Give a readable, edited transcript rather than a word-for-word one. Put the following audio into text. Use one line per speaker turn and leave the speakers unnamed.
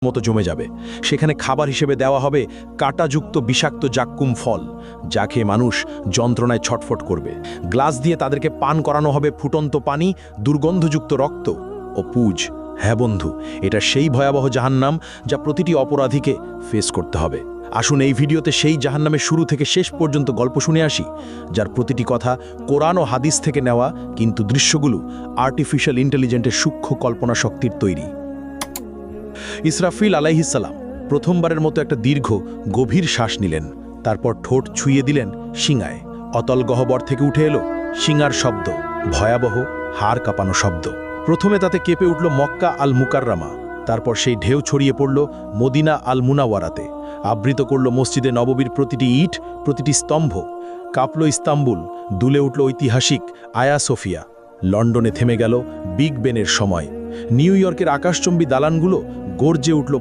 মতো জমে যাবে। সেখানে খাবার হিসেবে দেওয়া হবে কাঁটাযুক্ত বিষাক্ত জাক্কুম ফল, যা খেয়ে মানুষ যন্ত্রণায় ছটফট করবে। গ্লাস দিয়ে তাদেরকে পান করানো হবে ফুটন্ত পানি, দুর্গন্ধযুক্ত রক্ত ও পুজ। হ্যাঁ বন্ধু, এটা সেই ভয়াবহ জাহান্নাম যা প্রতিটি অপরাধীকে ফেস করতে হবে। আসুন এই ভিডিওতে সেই জাহান্নামের শুরু থেকে শেষ পর্যন্ত গল্প শুনে আসি, যার প্রতিটি কথা কোরআন ও হাদিস থেকে নেওয়া, কিন্তু দৃশ্যগুলো আর্টিফিশিয়াল ইন্টেলিজেন্সের সূক্ষ্ম কল্পনা শক্তির তৈরি। ইসরাফিল আলাইহিসসালাম প্রথমবারের মতো একটা দীর্ঘ গভীর শ্বাস নিলেন, তারপর ঠোঁট ছুঁয়ে দিলেন শিঙায়। অতল গহ্বর থেকে উঠে এলো শিঙার শব্দ, ভয়াবহ হাড় কাঁপানো শব্দ। প্রথমে তাতে কেঁপে উঠল মক্কা আল মুকাররামা, তারপর সেই ঢেউ ছড়িয়ে পড়ল মদিনা আল মুনাওয়ারাতে, আবৃত করল মসজিদে নববীর প্রতিটি ইট, প্রতিটি স্তম্ভ। কাঁপল ইস্তাম্বুল, দুলে উঠল ঐতিহাসিক আয়া সোফিয়া। লন্ডনে থেমে গেল বিগ বেনের সময়। নিউ ইয়র্কের আকাশচম্বী দালানগুলো গর্জে উঠল